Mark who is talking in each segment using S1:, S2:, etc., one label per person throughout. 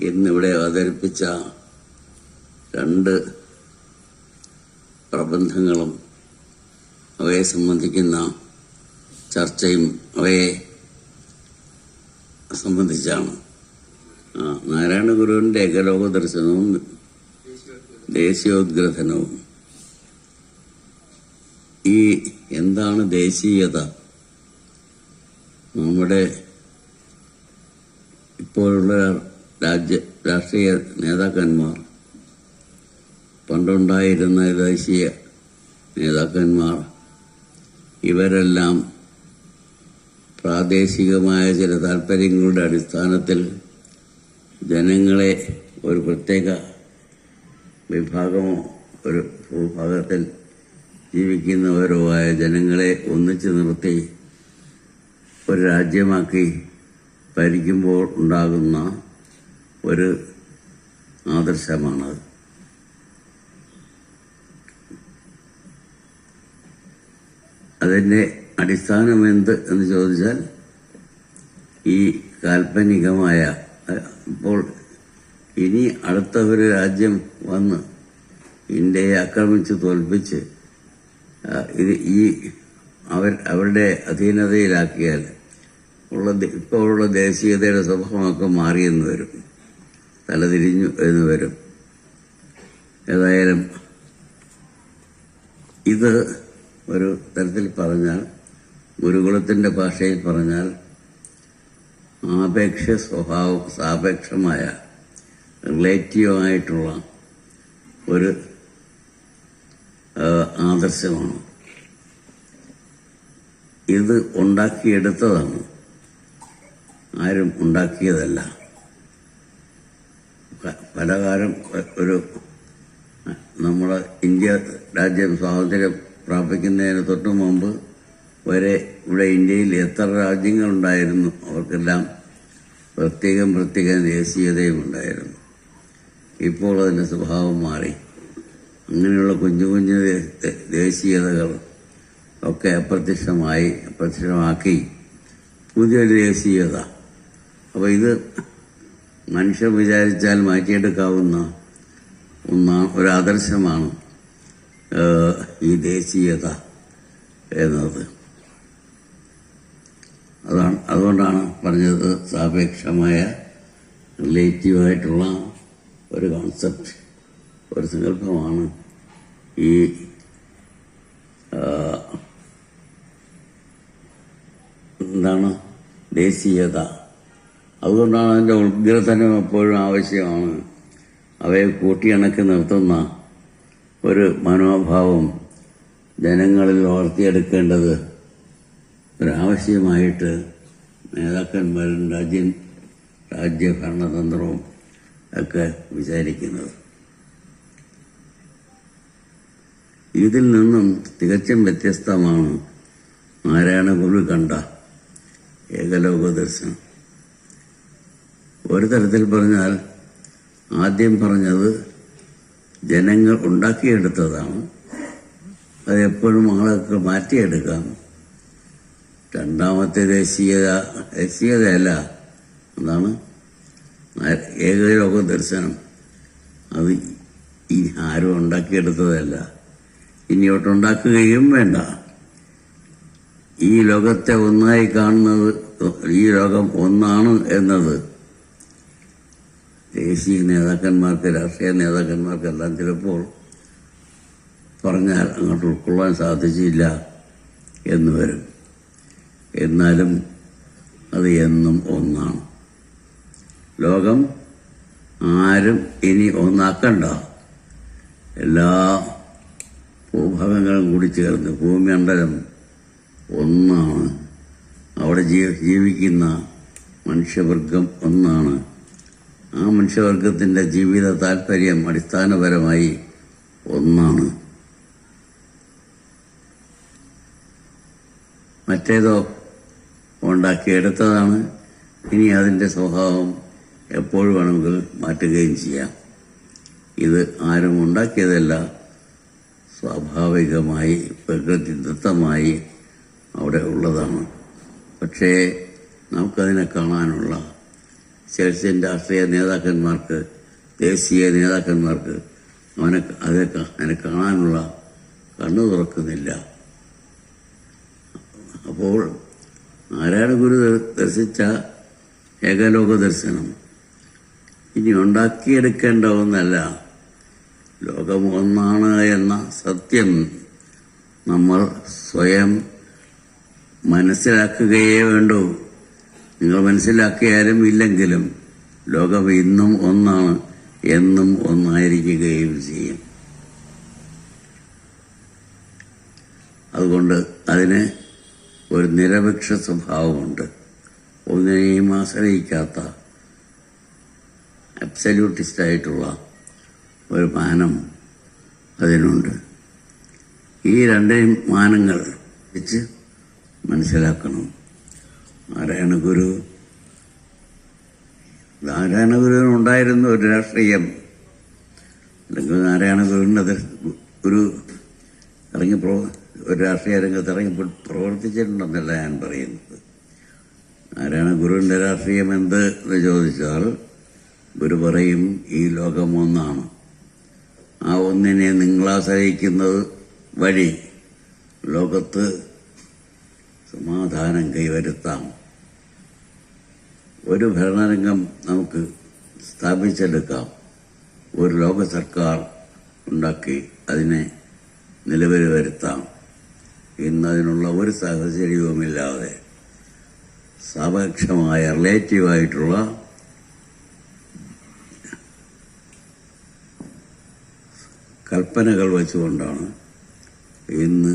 S1: ഇന്നിവിടെ അവതരിപ്പിച്ച രണ്ട് പ്രബന്ധങ്ങളും അവയെ സംബന്ധിക്കുന്ന ചർച്ചയും അവയെ സംബന്ധിച്ചാണ്. നാരായണ ഗുരുവിൻ്റെ ഏകലോക ദർശനവും ദേശീയോദ്ഗ്രഥനവും. ഈ എന്താണ് ദേശീയത? നമ്മുടെ ഇപ്പോഴുള്ള രാഷ്ട്രീയ നേതാക്കന്മാർ, പണ്ടുണ്ടായിരുന്ന ദേശീയ നേതാക്കന്മാർ, ഇവരെല്ലാം പ്രാദേശികമായ ചില താല്പര്യങ്ങളുടെ അടിസ്ഥാനത്തിൽ ജനങ്ങളെ ഒരു പ്രത്യേക വിഭാഗമോ ഒരു ഭൂഭാഗത്തിൽ ജീവിക്കുന്നവരോ ആയ ജനങ്ങളെ ഒന്നിച്ചു നിർത്തി ഒരു രാജ്യമാക്കി ഭരിക്കുമ്പോൾ ഉണ്ടാകുന്ന ഒരു ആദർശമാണത്. അതിൻ്റെ അടിസ്ഥാനം എന്ത് എന്ന് ചോദിച്ചാൽ, ഈ കാൽപ്പനികമായ ഇപ്പോൾ ഇനി അടുത്ത ഒരു രാജ്യം വന്ന് ഇന്ത്യയെ ആക്രമിച്ച് തോൽപ്പിച്ച് അവരുടെ അധീനതയിലാക്കിയാൽ ഇപ്പോഴുള്ള ദേശീയതയുടെ സ്വഭാവമൊക്കെ മാറിയെന്ന് വരും, തലതിരിഞ്ഞു എന്ന് വരും. ഏതായാലും ഇത് ഒരു തരത്തിൽ പറഞ്ഞാൽ, ഗുരുകുലത്തിൻ്റെ ഭാഷയിൽ പറഞ്ഞാൽ, സാപേക്ഷമായ റിലേറ്റീവായിട്ടുള്ള ഒരു ആദർശമാണ്. ഇത് ഉണ്ടാക്കിയെടുത്തതാണ്, ആരും ഉണ്ടാക്കിയതല്ല. പലകാലം നമ്മുടെ ഇന്ത്യ രാജ്യം സ്വാതന്ത്ര്യം പ്രാപിക്കുന്നതിന് തൊട്ടു മുമ്പ് വരെ ഇവിടെ ഇന്ത്യയിൽ എത്ര രാജ്യങ്ങളുണ്ടായിരുന്നു, അവർക്കെല്ലാം പ്രത്യേകം ദേശീയതയും ഉണ്ടായിരുന്നു. ഇപ്പോൾ അതിൻ്റെ സ്വഭാവം മാറി. അങ്ങനെയുള്ള കുഞ്ഞു കുഞ്ഞു ദേശീയതകൾ ഒക്കെ അപ്രത്യക്ഷമാക്കി പുതിയൊരു ദേശീയത. അപ്പോൾ ഇത് മനുഷ്യർ വിചാരിച്ചാൽ മാറ്റിയെടുക്കാവുന്ന ഒരു ആദർശമാണ് ഈ ദേശീയത എന്നത്. അതുകൊണ്ടാണ് പറഞ്ഞത് സാപേക്ഷമായ റിലേറ്റീവായിട്ടുള്ള ഒരു കോൺസെപ്റ്റ്, ഒരു സങ്കല്പമാണ് ഈ എന്താണ് ദേശീയത. അതുകൊണ്ടാണ് അതിൻ്റെ ഉദ്ഗ്രഥനം എപ്പോഴും ആവശ്യമാണ്. അവയെ കൂട്ടിയിണക്കി നിർത്തുന്ന ഒരു മനോഭാവം ജനങ്ങളിൽ വളർത്തിയെടുക്കേണ്ടത് ഒരാവശ്യമായിട്ട് നേതാക്കന്മാരും രാജ്യഭരണതന്ത്രവും ഒക്കെ വിചാരിക്കുന്നത്. ഇതിൽ നിന്നും തികച്ചും വ്യത്യസ്തമാണ് നാരായണ ഗുരു കണ്ട ഏകലോക ദർശനം. ഒരു തരത്തിൽ പറഞ്ഞാൽ, ആദ്യം പറഞ്ഞത് ജനങ്ങൾ ഉണ്ടാക്കിയെടുത്തതാണ്, അത് എപ്പോഴും ആളൊക്കെ മാറ്റിയെടുക്കാം. രണ്ടാമത്തെ ദേശീയതയല്ല, എന്താണ് ഏകലോക ദർശനം. അത് ആരും ഉണ്ടാക്കിയെടുത്തതല്ല, ഇനിയോട്ടുണ്ടാക്കുകയും വേണ്ട. ഈ ലോകത്തെ ഒന്നായി കാണുന്നത്, ഈ ലോകം ഒന്നാണ് എന്നത് ദേശീയ നേതാക്കന്മാർക്ക്, രാഷ്ട്രീയ നേതാക്കന്മാർക്കെല്ലാം ചിലപ്പോൾ പറഞ്ഞാൽ അങ്ങോട്ട് ഉൾക്കൊള്ളാൻ സാധിച്ചില്ല എന്ന് വരും. എന്നാലും അത് എന്നും ഒന്നാണ്. ലോകം ആരും ഇനി ഒന്നാക്കണ്ട. എല്ലാ ഭൂഭാഗങ്ങളും കൂടി ചേർന്ന് ഭൂമിമണ്ഡലം ഒന്നാണ്. അവിടെ ജീവിക്കുന്ന മനുഷ്യവർഗം ഒന്നാണ്. ആ മനുഷ്യവർഗത്തിൻ്റെ ജീവിത താല്പര്യം അടിസ്ഥാനപരമായി ഒന്നാണ്. മറ്റേതോ ഉണ്ടാക്കിയെടുത്തതാണ്. ഇനി അതിൻ്റെ സ്വഭാവം എപ്പോഴും വേണമെങ്കിൽ മാറ്റുകയും ചെയ്യാം. ഇത് ആരും ഉണ്ടാക്കിയതല്ല, സ്വാഭാവികമായി പ്രകൃതിദത്തമായി അവിടെ ഉള്ളതാണ്. പക്ഷേ നമുക്കതിനെ കാണാനുള്ള ചർച്ചിൻ്റെ രാഷ്ട്രീയ നേതാക്കന്മാർക്ക്, ദേശീയ നേതാക്കന്മാർക്ക് അതിനെ കാണാനുള്ള കണ്ണു തുറക്കുന്നില്ല. അപ്പോൾ നാരായണ ഗുരു ദർശിച്ച ഏകലോക ദർശനം ഇനി ഉണ്ടാക്കിയെടുക്കേണ്ട ഒന്നല്ല. ലോകം ഒന്നാണ് എന്ന സത്യം നമ്മൾ സ്വയം മനസ്സിലാക്കുകയേ വേണ്ടൂ. നിങ്ങൾ മനസ്സിലാക്കിയാലും ഇല്ലെങ്കിലും ലോകം ഇന്നും ഒന്നാണ്, എന്നും ഒന്നായിരിക്കുകയും ചെയ്യും. അതുകൊണ്ട് അതിന് ഒരു നിരപേക്ഷ സ്വഭാവമുണ്ട്. ഒന്നിനെയും ആശ്രയിക്കാത്ത അബ്സല്യൂട്ടിസ്റ്റായിട്ടുള്ള ഒരു മാനം അതിനുണ്ട്. ഈ രണ്ടേയും മാനങ്ങൾ വെച്ച് മനസ്സിലാക്കണം. നാരായണഗുരുവിനുണ്ടായിരുന്ന ഒരു രാഷ്ട്രീയം, അല്ലെങ്കിൽ നാരായണഗുരുവിൻ്റെ ഒരു രാഷ്ട്രീയ രംഗത്ത് ഇറങ്ങി പ്രവർത്തിച്ചിട്ടുണ്ടെന്നല്ല ഞാൻ പറയുന്നത്. നാരായണഗുരുവിൻ്റെ രാഷ്ട്രീയം എന്ത് എന്ന് ചോദിച്ചാൽ ഗുരു പറയും, ഈ ലോകം ഒന്നാണ്. ആ ഒന്നിനെ നിങ്ങളാശ്രയിക്കുന്നത് വഴി ലോകത്ത് സമാധാനം കൈവരുത്താം. ഒരു ഭരണരംഗം നമുക്ക് സ്ഥാപിച്ചെടുക്കാം. ഒരു ലോക സർക്കാർ ഉണ്ടാക്കി അതിനെ നിലവിൽ വരുത്താം. ഇന്നതിനുള്ള ഒരു സാഹചര്യവുമില്ലാതെ സാപേക്ഷമായ റിലേറ്റീവായിട്ടുള്ള കൽപ്പനകൾ വെച്ചുകൊണ്ടാണ് ഇന്ന്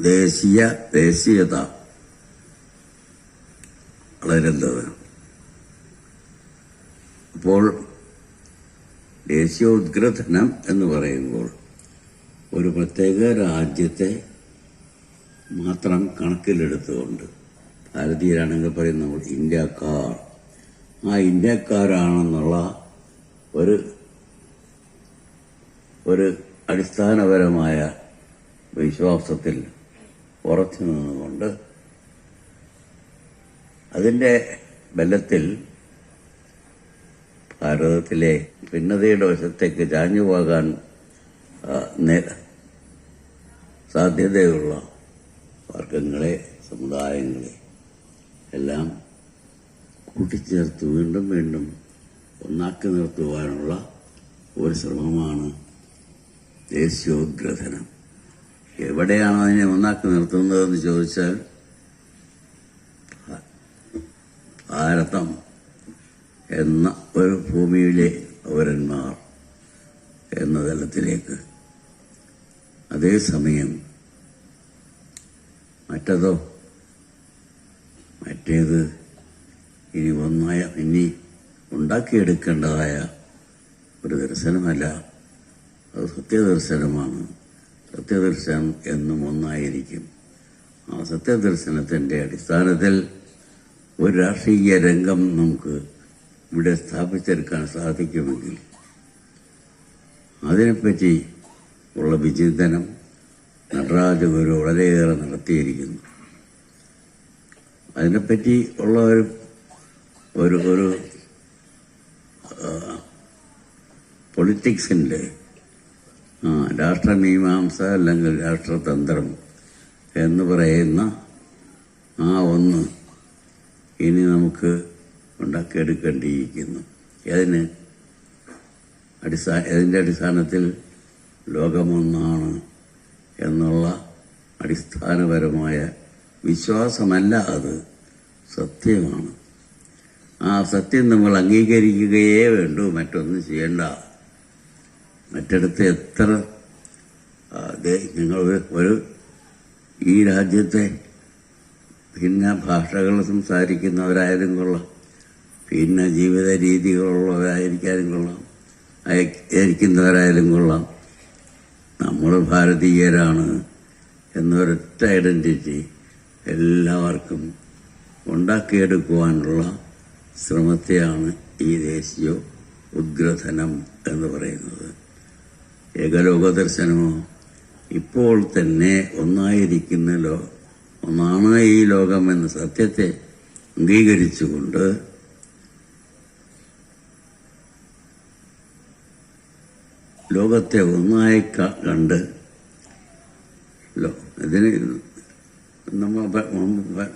S1: ദേശീയത വളരുന്നത്. അപ്പോൾ ദേശീയോദ്ഗ്രഥനം എന്ന് പറയുമ്പോൾ ഒരു പ്രത്യേക രാജ്യത്തെ മാത്രം കണക്കിലെടുത്തുകൊണ്ട്, ഭാരതീയരാണെങ്കിൽ പറയും നമ്മൾ ഇന്ത്യക്കാർ, ആ ഇന്ത്യക്കാരാണെന്നുള്ള ഒരു അടിസ്ഥാനപരമായ വിശ്വാസത്തിൽ ഉറച്ചു നിന്നുകൊണ്ട് അതിൻ്റെ ബലത്തിൽ ഭാരതത്തിലെ ഭിന്നതയുടെ വശത്തേക്ക് ചാഞ്ഞുപോകാൻ സാധ്യതയുള്ള വർഗങ്ങളെ, സമുദായങ്ങളെ എല്ലാം കൂട്ടിച്ചേർത്ത് വീണ്ടും വീണ്ടും ഒന്നാക്കി നിർത്തുവാനുള്ള ഒരു ശ്രമമാണ് ദേശീയോദ്ഗ്രഥനം. എവിടെയാണ് അതിനെ ഒന്നാക്കി നിർത്തുന്നതെന്ന് ചോദിച്ചാൽ ഭാരതം എന്ന ഒരു ഭൂമിയിലെ പൗരന്മാർ എന്ന തലത്തിലേക്ക്. അതേസമയം മറ്റേത് ഇനി ഉണ്ടാക്കിയെടുക്കേണ്ടതായ ഒരു ദർശനമല്ല, അത് സത്യദർശനമാണ്. സത്യദർശനം എന്നും ഒന്നായിരിക്കും. ആ സത്യദർശനത്തിൻ്റെ അടിസ്ഥാനത്തിൽ ഒരു രാഷ്ട്രീയ രംഗം നമുക്ക് ഇവിടെ സ്ഥാപിച്ചെടുക്കാൻ സാധിക്കുമെങ്കിൽ അതിനെപ്പറ്റി ഉള്ള വിചിന്തനം നടരാജഗുരു വളരെയേറെ നടത്തിയിരിക്കുന്നു. അതിനെപ്പറ്റി ഉള്ള ഒരു പൊളിറ്റിക്സിൻ്റെ രാഷ്ട്രമീമാംസ അല്ലെങ്കിൽ രാഷ്ട്രതന്ത്രം എന്ന് പറയുന്ന ആ ഒന്ന് ഇനി നമുക്ക് ഉണ്ടാക്കിയെടുക്കേണ്ടിയിരിക്കുന്നു. അതിൻ്റെ അടിസ്ഥാനത്തിൽ ലോകമൊന്നാണ് എന്നുള്ള അടിസ്ഥാനപരമായ വിശ്വാസമല്ല, അത് സത്യമാണ്. ആ സത്യം നമ്മൾ അംഗീകരിക്കുകയേ വേണ്ടൂ, മറ്റൊന്നും ചെയ്യേണ്ട. മറ്റിടത്ത് എത്ര നിങ്ങൾ ഈ രാജ്യത്തെ ഭിന്ന ഭാഷകൾ സംസാരിക്കുന്നവരായാലും കൊള്ളാം, ഭിന്ന ജീവിത രീതികളുള്ളവരായിരിക്കാനും കൊള്ളാം, ആയിരിക്കുന്നവരായാലും കൊള്ളാം, നമ്മൾ ഭാരതീയരാണ് എന്നൊരൊറ്റ ഐഡന്റിറ്റി എല്ലാവർക്കും ഉണ്ടാക്കിയെടുക്കുവാനുള്ള ശ്രമത്തെയാണ് ഈ ദേശീയ ഉദ്ഗ്രഥനം എന്ന് പറയുന്നത്. ഏകലോക ദർശനമോ ഇപ്പോൾ തന്നെ ഒന്നാണ് ഈ ലോകം എന്ന സത്യത്തെ അംഗീകരിച്ചുകൊണ്ട് ലോകത്തെ ഒന്നായി കണ്ട് ഇതിന് നമ്മൾ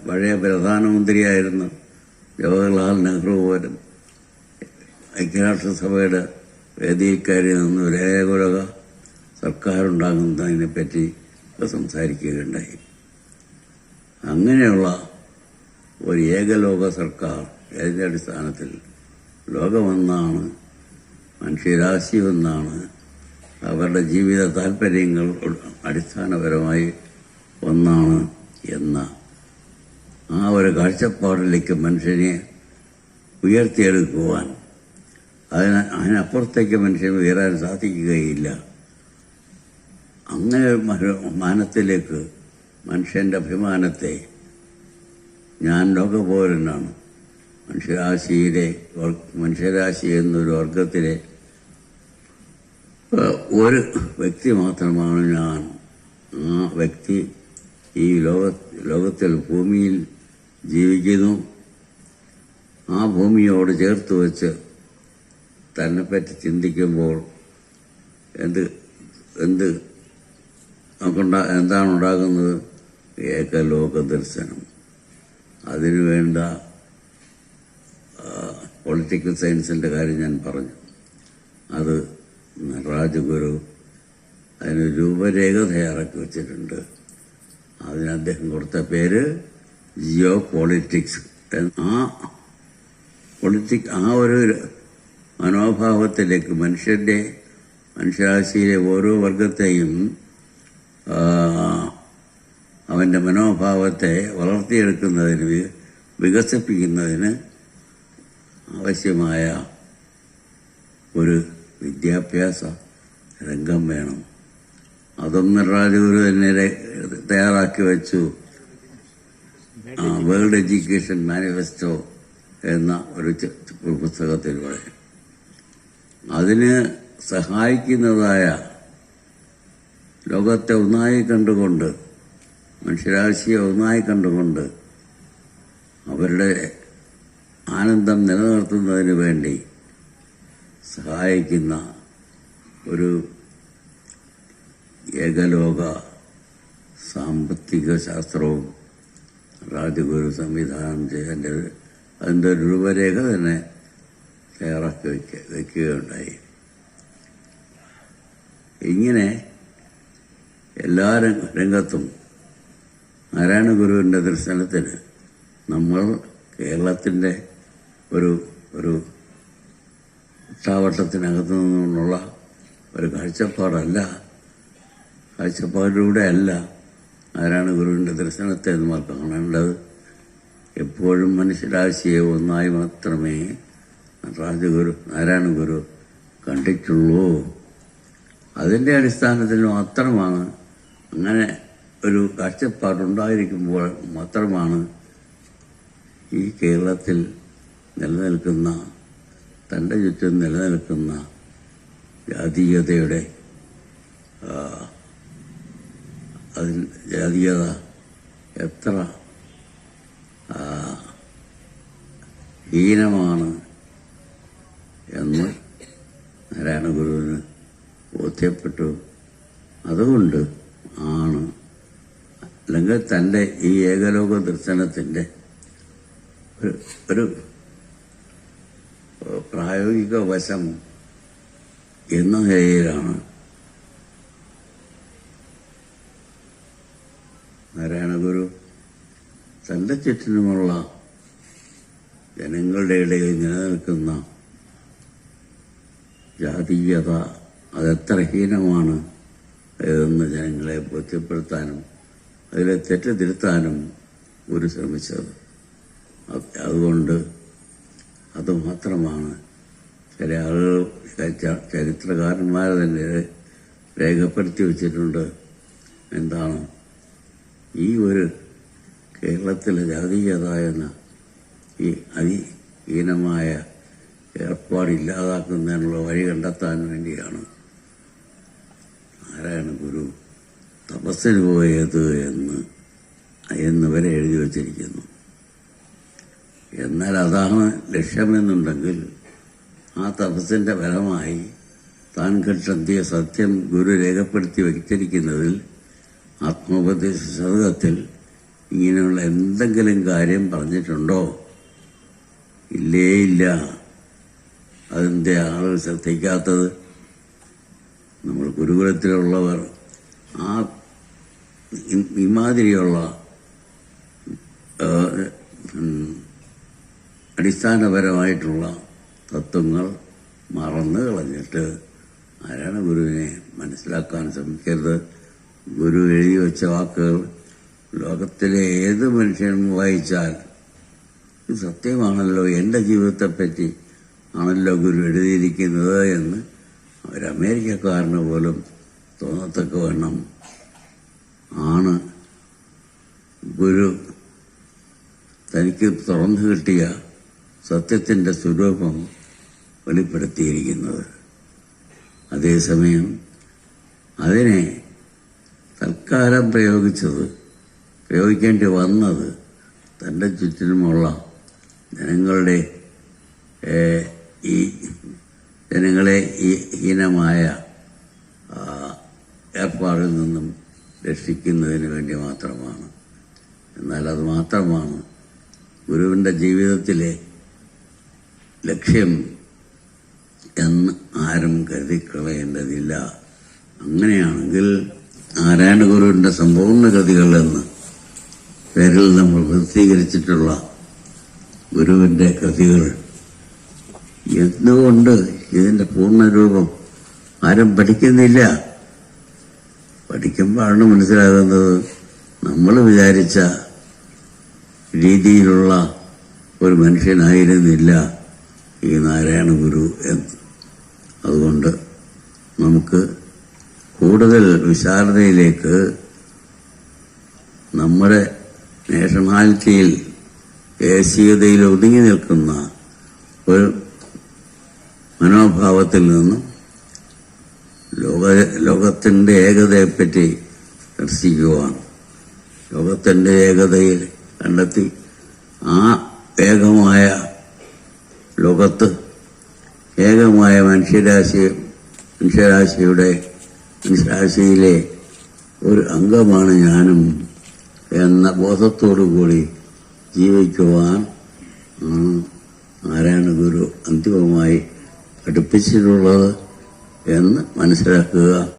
S1: പഴയ പ്രധാനമന്ത്രിയായിരുന്ന ജവഹർലാൽ നെഹ്റു പോലും ഐക്യരാഷ്ട്രസഭയുടെ വേദിയിൽ കയറി നിന്ന് ഒരു ഏകോലക സർക്കാരുണ്ടാകുന്നതിനെപ്പറ്റി സംസാരിക്കുകയുണ്ടായി. അങ്ങനെയുള്ള ഒരു ഏകലോക സർക്കാർ അതിൻ്റെ അടിസ്ഥാനത്തിൽ ലോകമൊന്നാണ്, മനുഷ്യരാശി ഒന്നാണ്, അവരുടെ ജീവിത താല്പര്യങ്ങൾ അടിസ്ഥാനപരമായി ഒന്നാണ് എന്ന ആ ഒരു കാഴ്ചപ്പാടിലേക്ക് മനുഷ്യനെ ഉയർത്തിയെടുക്കുവാൻ, അതിനപ്പുറത്തേക്ക് മനുഷ്യന് ഉയരാൻ സാധിക്കുകയില്ല. അങ്ങനെ മാനത്തിലേക്ക് മനുഷ്യൻ്റെ അഭിമാനത്തെ, ഞാൻ ലോകപൗരനാണ്, മനുഷ്യരാശി എന്നൊരു വർഗത്തിലെ ഒരു വ്യക്തി മാത്രമാണ് ഞാൻ. ആ വ്യക്തി ഈ ലോകത്തിൽ ഭൂമിയിൽ ജീവിക്കുന്നു. ആ ഭൂമിയോട് ചേർത്ത് വെച്ച് തന്നെപ്പറ്റി ചിന്തിക്കുമ്പോൾ എന്താണ് ഉണ്ടാകുന്നത്? ഏകലോക ദർശനം. അതിനുവേണ്ട പൊളിറ്റിക്കൽ സയൻസിൻ്റെ കാര്യം ഞാൻ പറഞ്ഞു. അത് രാജഗുരു അതിന് രൂപരേഖ തയ്യാറാക്കി വച്ചിട്ടുണ്ട്. അതിന് അദ്ദേഹം കൊടുത്ത പേര് ജിയോ പൊളിറ്റിക്സ്. ആ ഒരു മനോഭാവത്തിലേക്ക് മനുഷ്യരാശിയിലെ ഓരോ വർഗത്തെയും അവൻ്റെ മനോഭാവത്തെ വളർത്തിയെടുക്കുന്നതിന്, വികസിപ്പിക്കുന്നതിന് ആവശ്യമായ ഒരു വിദ്യാഭ്യാസ രംഗം വേണം. അതൊന്നും രാജഗുരു തന്നെ തയ്യാറാക്കി വെച്ചു. വേൾഡ് എഡ്യൂക്കേഷൻ മാനിഫെസ്റ്റോ എന്ന ഒരു പുസ്തകത്തിലൂടെ അതിന് സഹായിക്കുന്നതായ, ലോകത്തെ ഒന്നായി കണ്ടുകൊണ്ട്, മനുഷ്യരാശിയെ ഒന്നായി കണ്ടുകൊണ്ട് അവരുടെ ആനന്ദം നിലനിർത്തുന്നതിന് വേണ്ടി സഹായിക്കുന്ന ഒരു ഏകലോക സാമ്പത്തിക ശാസ്ത്രവും രാജഗുരു സംവിധാനം ചെയ്തതിൻ്റെ അതിൻ്റെ രൂപരേഖ തന്നെ തയ്യാറാക്കി വയ്ക്കുകയുണ്ടായി. ഇങ്ങനെ എല്ലാ രംഗത്തും നാരായണ ഗുരുവിൻ്റെ ദർശനത്തിന് നമ്മൾ കേരളത്തിൻ്റെ ഒരു ചാവട്ടത്തിനകത്തു നിന്നുള്ള ഒരു കാഴ്ചപ്പാടിലൂടെ അല്ല നാരായണ ഗുരുവിൻ്റെ ദർശനത്തെ നമ്മൾ കാണേണ്ടത്. എപ്പോഴും മനുഷ്യരാശിയെ ഒന്നായി മാത്രമേ നാരായണ ഗുരു കണ്ടിട്ടുള്ളൂ. അതിൻ്റെ അടിസ്ഥാനത്തിൽ മാത്രമാണ്, അങ്ങനെ ഒരു കാഴ്ചപ്പാടുണ്ടായിരിക്കുമ്പോൾ മാത്രമാണ് ഈ കേരളത്തിൽ നിലനിൽക്കുന്ന, തൻ്റെ ചുറ്റും നിലനിൽക്കുന്ന ജാതീയതയുടെ ജാതീയത എത്ര ഹീനമാണ് എന്ന് നാരായണ ഗുരുവിന് ബോധ്യപ്പെട്ടു. അതുകൊണ്ട് ആണ്, അല്ലെങ്കിൽ തൻ്റെ ഈ ഏകലോക ദർശനത്തിൻ്റെ ഒരു പ്രായോഗിക വശം എന്ന നിലയിലാണ് നാരായണ ഗുരു തൻ്റെ ചുറ്റിനുമുള്ള ജനങ്ങളുടെ ഇടയിൽ നിലനിൽക്കുന്ന ജാതീയത അതെത്ര ഹീനമാണ് എന്ന് ജനങ്ങളെ ബോധ്യപ്പെടുത്താനും അതിലെ തെറ്റ് തിരുത്താനും ഗുരു ശ്രമിച്ചത്. അതുകൊണ്ട് അതുമാത്രമാണ് ചില ആളുകൾ, ചരിത്രകാരന്മാർ തന്നെ രേഖപ്പെടുത്തി വച്ചിട്ടുണ്ട്. എന്താണ് ഈ ഒരു കേരളത്തിലെ ജാതീയത എന്ന ഈ അതിഹീനമായ ഏർപ്പാടില്ലാതാക്കുന്നതിനുള്ള വഴി കണ്ടെത്താൻ വേണ്ടിയാണ് നാരായണ ഗുരു തപസ്സിന് പോയത് എന്ന് വരെ എഴുതി വച്ചിരിക്കുന്നു. എന്നാൽ അതാണ് ലക്ഷ്യമെന്നുണ്ടെങ്കിൽ ആ തപസ്സിന്റെ ഫലമായി താൻ കണ്ടെത്തിയ സത്യം ഗുരു രേഖപ്പെടുത്തി വച്ചിരിക്കുന്നതിൽ ആത്മോപദേശ ശതകത്തിൽ ഇങ്ങനെയുള്ള എന്തെങ്കിലും കാര്യം പറഞ്ഞിട്ടുണ്ടോ? ഇല്ലേ ഇല്ല. അതിൻ്റെ ആളുകൾ ശ്രദ്ധിക്കാത്തത്? നമ്മൾ ഗുരുകുലത്തിലുള്ളവർ ആ ഇമാതിരിയുള്ള അടിസ്ഥാനപരമായിട്ടുള്ള തത്വങ്ങൾ മറന്നു കളഞ്ഞിട്ട് ആരാണ് ഗുരുവിനെ മനസ്സിലാക്കാൻ ശ്രമിക്കരുത്. ഗുരു എഴുതി വെച്ച വാക്കുകൾ ലോകത്തിലെ ഏത് മനുഷ്യനും വായിച്ചാൽ ഇത് സത്യമാണല്ലോ, എൻ്റെ ജീവിതത്തെപ്പറ്റി ആണല്ലോ ഗുരു എഴുതിയിരിക്കുന്നത് എന്ന് ഒരമേരിക്കക്കാരന് പോലും തോന്നത്തക്ക വണ്ണം ആണ് ഗുരു തനിക്ക് തുറന്നു കിട്ടിയ സത്യത്തിൻ്റെ സ്വരൂപം വെളിപ്പെടുത്തിയിരിക്കുന്നത്. അതേസമയം അതിനെ തൽക്കാലം പ്രയോഗിക്കേണ്ടി വന്നത് തൻ്റെ ചുറ്റിനുമുള്ള ജനങ്ങളെ ഈ ഹീനമായ ഏർപ്പാടിൽ നിന്നും രക്ഷിക്കുന്നതിന് വേണ്ടി മാത്രമാണ്. എന്നാൽ അത് മാത്രമാണ് ഗുരുവിൻ്റെ ജീവിതത്തിലെ ലക്ഷ്യം എന്ന് ആരും കരുതിക്കളയേണ്ടതില്ല. അങ്ങനെയാണെങ്കിൽ നാരായണ ഗുരുവിൻ്റെ സമ്പൂർണ്ണ കൃതികൾ എന്ന പേരിൽ നമ്മൾ പ്രസിദ്ധീകരിച്ചിട്ടുള്ള ഗുരുവിൻ്റെ കൃതികൾ എന്തുകൊണ്ട് ഇതിൻ്റെ പൂർണ്ണരൂപം ആരും പഠിക്കുന്നില്ല? പഠിക്കുമ്പോഴാണ് മനസ്സിലാകുന്നത് നമ്മൾ വിചാരിച്ച രീതിയിലുള്ള ഒരു മനുഷ്യനായിരുന്നില്ല ഈ നാരായണ ഗുരു എന്ന്. അതുകൊണ്ട് നമുക്ക് കൂടുതൽ വിശാലതയിലേക്ക് നമ്മുടെ നാഷണാലിറ്റിയിൽ ദേശീയതയിൽ ഒതുങ്ങി നിൽക്കുന്ന ഒരു മനോഭാവത്തിൽ നിന്നും ലോകത്തിൻ്റെ ഏകതയെപ്പറ്റി ദർശിക്കുവാൻ, ലോകത്തിൻ്റെ ഏകതയിൽ കണ്ടെത്തി ആ ഏകമായ ലോകത്ത് ഏകമായ മനുഷ്യരാശിയിലെ ഒരു അംഗമാണ് ഞാനും എന്ന ബോധത്തോടുകൂടി ജീവിക്കുവാൻ നാരായണ ഗുരു അന്തിമമായി പഠിപ്പിച്ചിട്ടുള്ളത് എന്ന് മനസ്സിലാക്കുക.